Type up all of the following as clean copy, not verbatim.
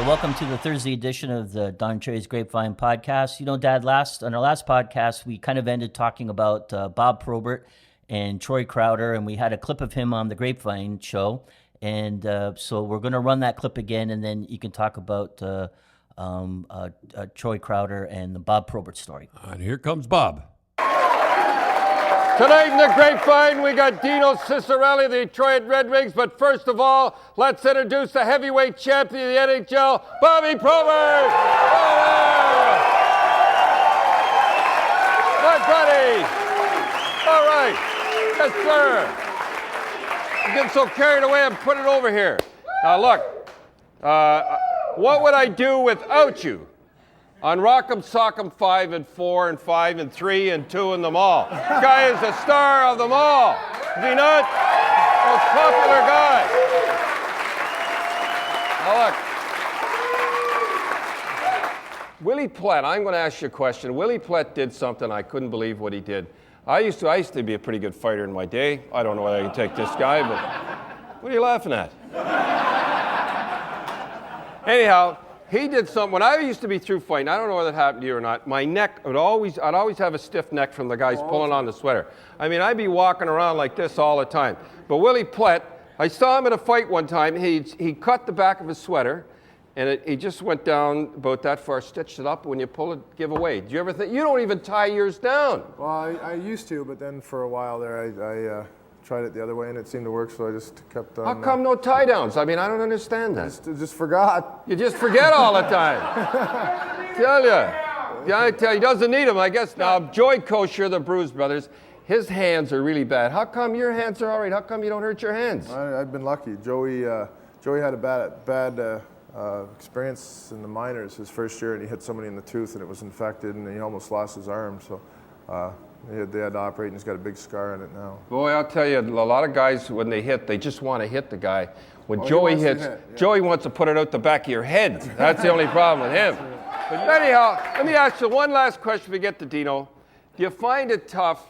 welcome to the Thursday edition of the Don and Cherry's Grapevine podcast. You know, Dad, on our last podcast, we kind of ended talking about Bob Probert and Troy Crowder, and we had a clip of him on the Grapevine show. And so we're going to run that clip again, and then you can talk about Troy Crowder and the Bob Probert story. And here comes Bob. Tonight in the Grapevine, we got Dino Ciccarelli of the Detroit Red Wings. But first of all, let's introduce the heavyweight champion of the NHL, Bobby Probert. My buddy. All right. Yes, sir. You get so carried away and put it over here. Now, look. What would I do without you? On Rock'em Sock'em 5 and 4 and 5 and 3 and 2 in them all. This guy is the star of them all. Is he not? Most popular guy. Now look. Willie Plett, I'm going to ask you a question. Willie Plett did something I couldn't believe what he did. I used to be a pretty good fighter in my day. I don't know whether I can take this guy, but what are you laughing at? Anyhow, he did something. When I used to be through fighting, I don't know whether it happened to you or not, my neck I'd always have a stiff neck from the guys pulling on the sweater. I mean, I'd be walking around like this all the time. But Willie Plett, I saw him at a fight one time. He cut the back of his sweater, and he just went down about that far, stitched it up. When you pull it, give away. Do you ever think, you don't even tie yours down? Well, I used to, but then for a while there, I tried it the other way, and it seemed to work, so I just kept on. How come no tie downs? I mean, I don't understand that. Just forgot. You just forget all the time. Tell you. Yeah, I tell you, he doesn't need them, I guess. Now, Joey Kosher, the Bruise Brothers, his hands are really bad. How come your hands are all right? How come you don't hurt your hands? I've been lucky. Joey had a bad experience in the minors his first year, and he hit somebody in the tooth, and it was infected, and he almost lost his arm. So they had to operate, and he's got a big scar on it now. Boy, I'll tell you, a lot of guys, when they hit, they just want to hit the guy. When Joey hits, yeah. Joey wants to put it out the back of your head. That's the only problem with him. But anyhow, let me ask you one last question before we get to Dino. Do you find it tough?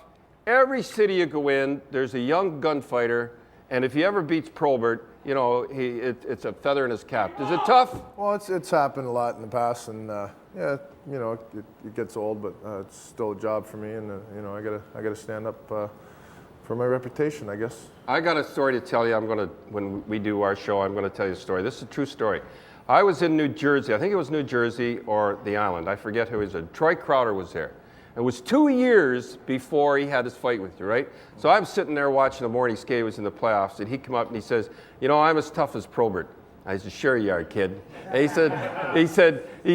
Every city you go in, there's a young gunfighter, and if he ever beats Probert, you know, it's a feather in his cap. Is it tough? Well, it's happened a lot in the past, and yeah, you know, it gets old, but it's still a job for me, and you know, I gotta stand up for my reputation, I guess. I got a story to tell you. When we do our show, I'm gonna tell you a story. This is a true story. I was in New Jersey. I think it was New Jersey or the island. I forget who he was. Troy Crowder was there. It was 2 years before he had his fight with you, right? So I'm sitting there watching the morning skate. He was in the playoffs, and he come up and he says, "You know, I'm as tough as Probert." I said, "Sure you are, kid." And he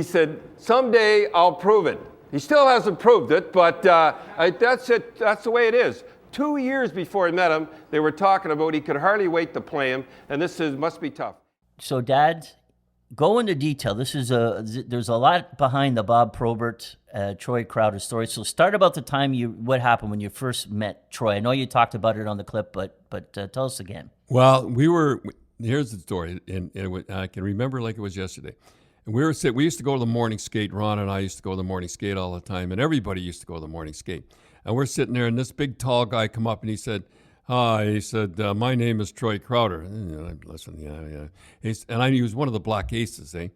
said, "Someday I'll prove it." He still hasn't proved it, but that's it. That's the way it is. 2 years before he met him, they were talking about he could hardly wait to play him, and must be tough. So, Dad, go into detail. There's a lot behind the Bob Probert, Troy Crowder story. So start about the time what happened when you first met Troy. I know you talked about it on the clip, but tell us again. Well, here's the story, and I can remember like it was yesterday. And we used to go to the morning skate. Ron and I used to go to the morning skate all the time, and everybody used to go to the morning skate. And we're sitting there, and this big tall guy come up, and he said, "Hi," he said, "my name is Troy Crowder." And listen, yeah. He was one of the Black Aces, eh?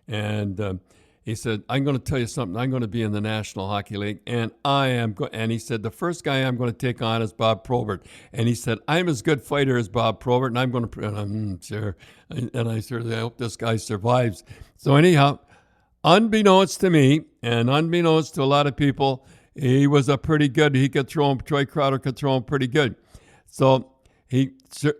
And he said, "I'm going to tell you something. I'm going to be in the National Hockey League, and and he said, "The first guy I'm going to take on is Bob Probert." And he said, "I'm as good fighter as Bob Probert, and I'm going to." And I'm sure. And I said, "I hope this guy survives." So anyhow, unbeknownst to me, and unbeknownst to a lot of people, he was Troy Crowder could throw him pretty good. So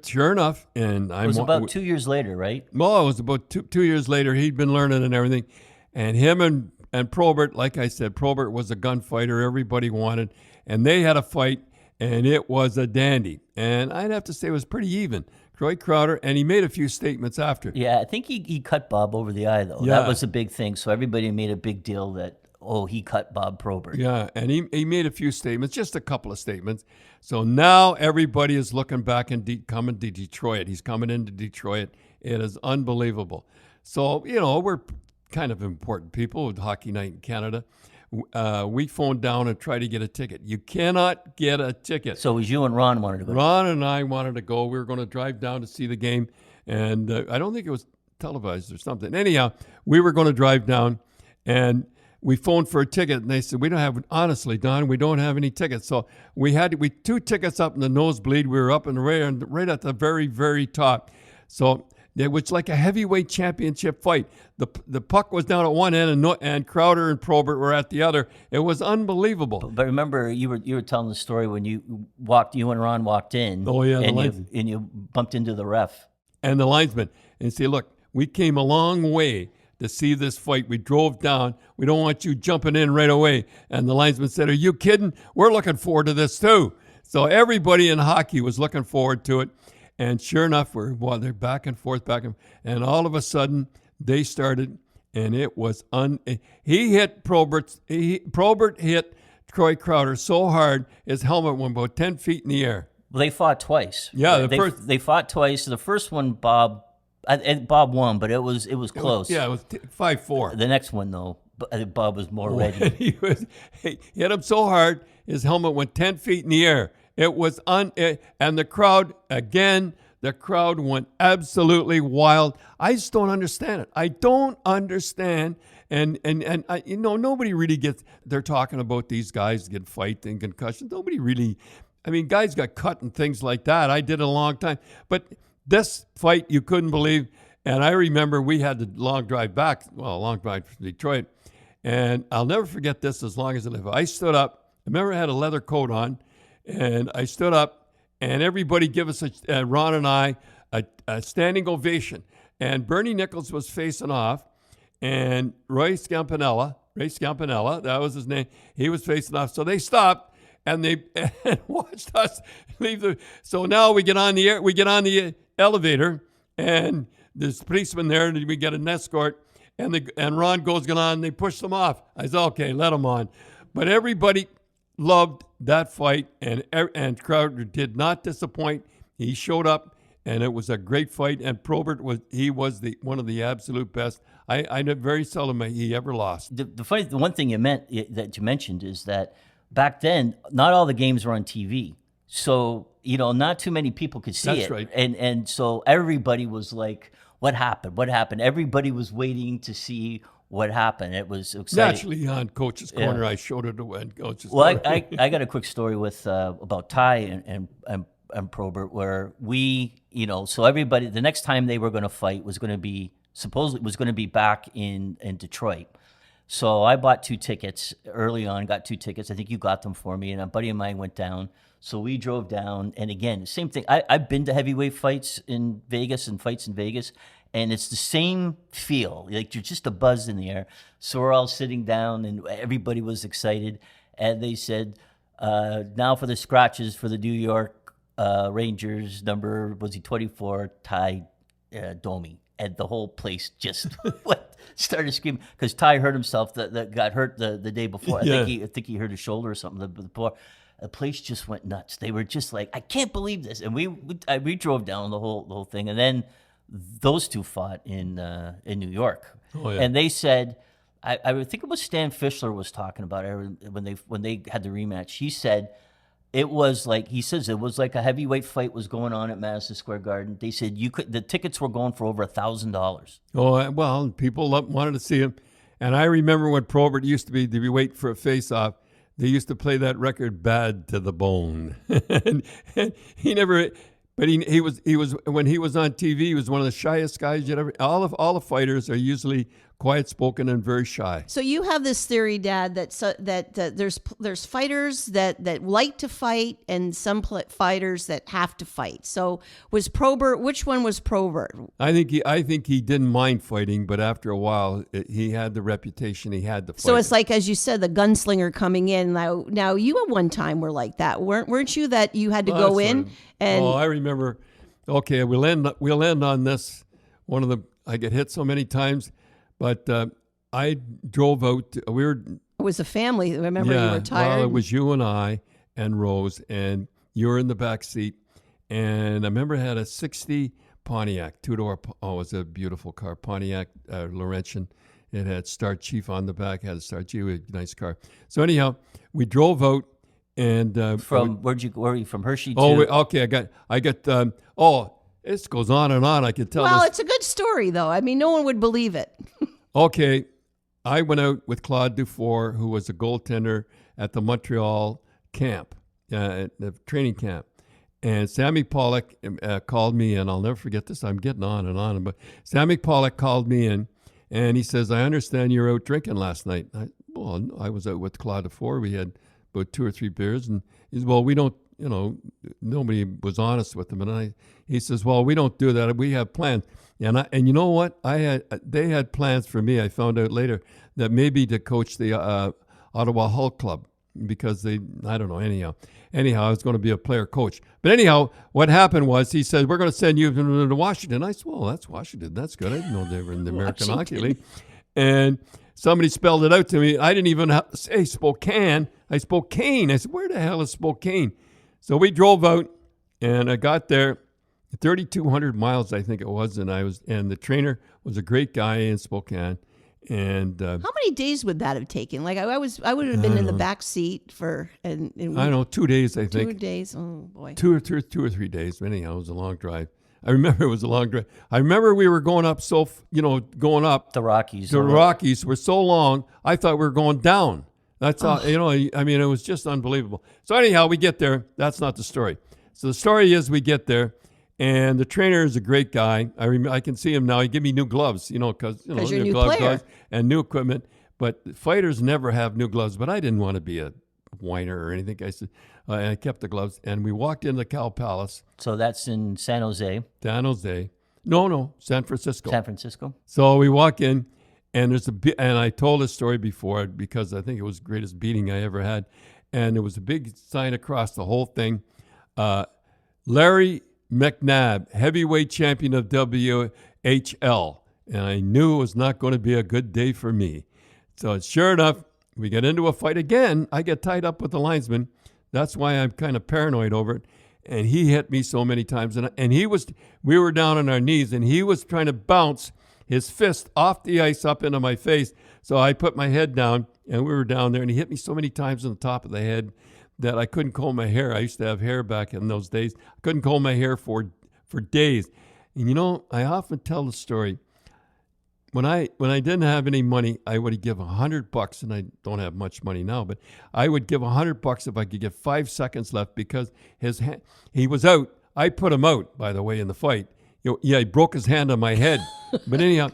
sure enough, and it was about 2 years later, right? Well, it was about two years later. He'd been learning and everything. And him and Probert, like I said, Probert was a gunfighter everybody wanted. And they had a fight, and it was a dandy. And I'd have to say it was pretty even. Troy Crowder, and he made a few statements after. Yeah, I think he cut Bob over the eye, though. Yeah. That was a big thing. So everybody made a big deal that, he cut Bob Probert. Yeah, and he made a few statements, just a couple of statements. So now everybody is looking back and coming to Detroit. He's coming into Detroit. It is unbelievable. So, you know, we're kind of important people with Hockey Night in Canada. We phoned down and tried to get a ticket. You cannot get a ticket. So it was you and Ron wanted to go? Ron and I wanted to go. We were going to drive down to see the game. And I don't think it was televised or something. Anyhow, we were going to drive down, and we phoned for a ticket, and they said, we don't have, honestly, Don, we don't have any tickets. So we had 2 tickets up in the nosebleed. We were up in the right at the very, very top. So it was like a heavyweight championship fight. The puck was down at one end, and Crowder and Probert were at the other. It was unbelievable. But remember, you were telling the story when you and Ron walked in. Oh, yeah. And you bumped into the ref. And the linesman. And say, look, we came a long way to see this fight. We drove down. We don't want you jumping in right away. And the linesman said, are you kidding? We're looking forward to this too. So everybody in hockey was looking forward to it. And sure enough, they're back and forth, and all of a sudden they started, and it was he hit Probert hit Troy Crowder so hard his helmet went about 10 feet in the air. Well, they fought twice. Yeah, they fought twice. The first one, Bob won, but it was close. It was 5-4. The next one, though, Bob was more ready. He hit him so hard his helmet went 10 feet in the air. It was and the crowd went absolutely wild. I just don't understand it. I don't understand. And I, nobody really gets, they're talking about these guys get fight and concussions. Nobody really, guys got cut and things like that. I did it a long time. But this fight, you couldn't believe. And I remember we had the long drive back, a long drive from Detroit. And I'll never forget this as long as I live. I stood up. I remember I had a leather coat on. And I stood up, and everybody give us, Ron and I, a standing ovation. And Bernie Nichols was facing off, and Ray Scampanella, that was his name, he was facing off. So they stopped, and they watched us leave. So now we get on the elevator, and there's a policeman there, and we get an escort, and Ron goes on, and they push them off. I said, okay, let them on. But everybody loved that fight, and Crowder did not disappoint. He showed up, and it was a great fight. And Probert was one of the absolute best. I know very seldom he ever lost. The one thing that you mentioned is that back then, not all the games were on TV, so not too many people could see it. That's right. And so everybody was like, "What happened? What happened?" Everybody was waiting to see what happened. It was exciting. Naturally, on Coach's Corner, I showed it to Coach's Corner. Well, I got a quick story with about Ty and Probert, where so everybody, the next time they were going to fight was going to be back in Detroit. So I bought 2 tickets early on. Got 2 tickets. I think you got them for me, and a buddy of mine went down. So we drove down, and again, same thing. I've been to heavyweight fights in Vegas and fights in Vegas. And it's the same feel, like you're just a buzz in the air. So we're all sitting down, and everybody was excited. And they said, now for the scratches for the New York Rangers, number, 24, Ty Domi. And the whole place just started screaming, because Ty hurt himself, that got hurt the day before. Yeah. I think he hurt his shoulder or something before. The place just went nuts. They were just like, I can't believe this. And we drove down the whole thing. And then those 2 fought in New York. Oh, yeah. And they said, I think it was Stan Fischler was talking about it when they had the rematch. He said it was like a heavyweight fight was going on at Madison Square Garden. They said the tickets were going for over $1,000. Oh, well, people wanted to see him. And I remember when Probert used to be waiting for a face-off, they used to play that record Bad to the Bone. and he never... But he was when he was on TV, he was one of the shyest guys you'd ever. All the fighters are usually quiet-spoken and very shy. So you have this theory, Dad, that there's fighters that like to fight and some fighters that have to fight. So was Probert? Which one was Probert? I think he didn't mind fighting, but after a while, he had the reputation he had to fight. So it's like, as you said, the gunslinger coming in. Now you at one time were like that, weren't you? That you had to go in and. Oh, I remember. Okay, we'll end on this. I get hit so many times. But I drove out. It was a family. Remember, you were tired. Well, it was you and I and Rose, and you were in the back seat. And I remember I had a '60 Pontiac 2-door. Oh, it was a beautiful car, Pontiac Laurentian. It had Star Chief on the back. Had a Star Chief, a nice car. So anyhow, we drove out, and where were you from? Hershey. Oh, okay. I got. This goes on and on. I could tell Well, this. it's a good story, though. I mean, no one would believe it. Okay, I went out with Claude Dufour, who was a goaltender at the Montreal camp, at the training camp. And Sammy Pollock called me in. I'll never forget this. I'm getting on and on. But Sammy Pollock called me in, and he says, I understand you're out drinking last night. I was out with Claude Dufour. We had about 2 or 3 beers. And he said, well, we don't, nobody was honest with him. And he says, well, we don't do that. We have plans. And you know what? They had plans for me. I found out later that maybe to coach the Ottawa Hull Club because I don't know, anyhow, I was going to be a player coach. But anyhow, what happened was he said, we're going to send you to Washington. I said, well, that's Washington. That's good. I didn't know they were in the American Hockey League. And somebody spelled it out to me. I didn't even say Spokane. I Spokane. I said, where the hell is Spokane? So we drove out, and I got there, 3,200 miles, I think it was, and the trainer was a great guy in Spokane. And How many days would that have taken? Like I would have been in the back seat for and I don't know, 2 days, I think. 2 days. Oh boy. 2 or 3 days. Anyhow, it was a long drive. I remember it was a long drive. I remember we were going up going up. The Rockies. The Rockies were so long, I thought we were going down. That's how, I mean, it was just unbelievable. So anyhow, we get there. That's not the story. So the story is we get there, and the trainer is a great guy. I can see him now. He gave me new gloves, because you're a new new gloves player. and new equipment. But fighters never have new gloves. But I didn't want to be a whiner or anything. I said, I kept the gloves, and we walked into Cal Palace. So that's in San Jose. No, San Francisco. San Francisco. So we walk in, and and I told this story before because I think it was the greatest beating I ever had. And there was a big sign across the whole thing. Larry McNabb, heavyweight champion of WHL. And I knew it was not going to be a good day for me. So sure enough, we get into a fight again. I get tied up with the linesman. That's why I'm kind of paranoid over it. And he hit me so many times. And we were down on our knees, and he was trying to bounce his fist off the ice up into my face. So I put my head down, and we were down there, and he hit me so many times on the top of the head that I couldn't comb my hair. I used to have hair back in those days. I couldn't comb my hair for days. And I often tell the story. When I didn't have any money, I would give $100, and I don't have much money now, but I would give $100 if I could get 5 seconds left because he was out. I put him out, by the way, in the fight. He broke his hand on my head. But anyhow,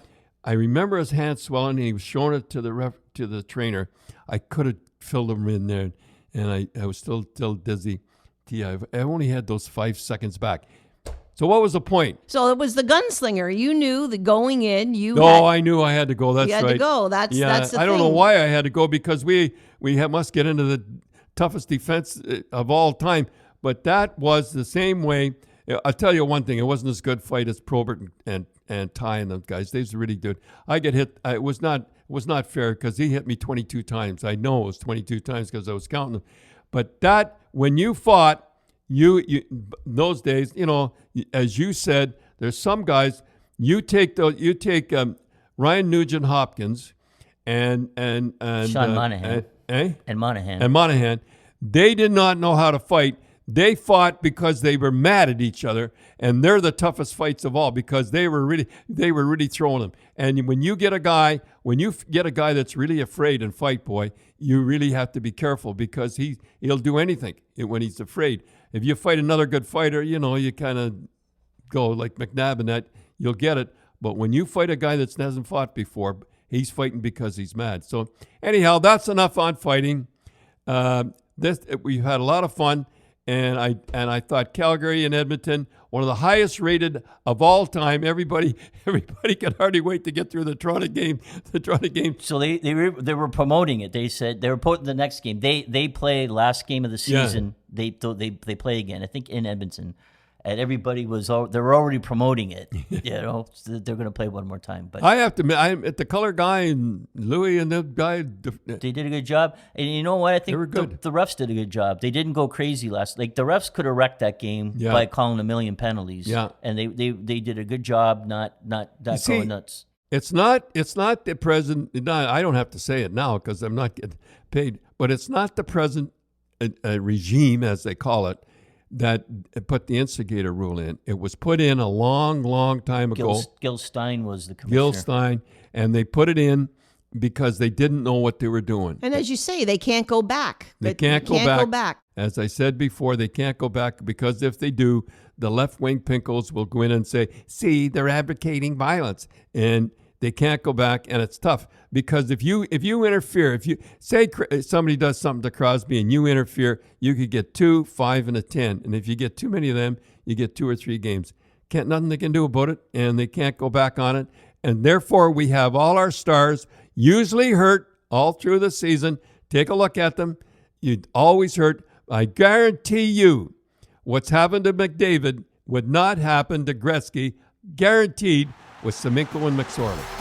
I remember his hand swelling, and he was showing it to the trainer. I could have filled him in there, and I was still dizzy. I only had those 5 seconds back. So what was the point? So it was the Gunslinger. You knew that going in, I knew I had to go. That's right. You had to go. That's the thing. I don't know why I had to go because we must get into the toughest defense of all time. But that was the same way. I'll tell you one thing. It wasn't as good fight as Probert and Ty and those guys. They was really good. I get hit. It was not fair because he hit me 22 times. I know it was 22 times because I was counting them. But when you fought, you those days, as you said, there's some guys. You take Ryan Nugent Hopkins and Sean Monahan and Monahan. They did not know how to fight. They fought because they were mad at each other, and they're the toughest fights of all because they were really throwing them. And when you get a guy that's really afraid in fight, boy, you really have to be careful because he'll do anything when he's afraid. If you fight another good fighter, you kind of go like McNabb and that, you'll get it. But when you fight a guy that hasn't fought before, he's fighting because he's mad. So anyhow, that's enough on fighting. We've had a lot of fun. And I thought Calgary and Edmonton, one of the highest rated of all time. Everybody could hardly wait to get through the Toronto game. So they were promoting it. They said they were putting the next game. They play last game of the season. Yeah. They play again. I think in Edmonton. And everybody they were already promoting it. So they're going to play one more time. But I have to admit, I'm at the color guy and Louis and the guy. They did a good job. And you know what? I think the refs did a good job. They didn't go crazy last. Like the refs could have wrecked that game by calling a million penalties. Yeah, and they did a good job not going nuts. It's not the present. I don't have to say it now because I'm not getting paid. But it's not the present regime, as they call it. that put the instigator rule in. It was put in a long, long time ago. Gil Stein was the commissioner. Gil Stein, and they put it in because they didn't know what they were doing. And as you say, they can't go back. They can't go back. As I said before, they can't go back because if they do, the left-wing pinkles will go in and say, see, they're advocating violence. And they can't go back, and it's tough because if you interfere, if you say somebody does something to Crosby and you interfere, you could get 2, 5, and a 10. And if you get too many of them, you get 2 or 3 games. Nothing they can do about it, and they can't go back on it. And therefore, we have all our stars usually hurt all through the season. Take a look at them. You'd always hurt. I guarantee you what's happened to McDavid would not happen to Gretzky, guaranteed, with Semenko and McSorley.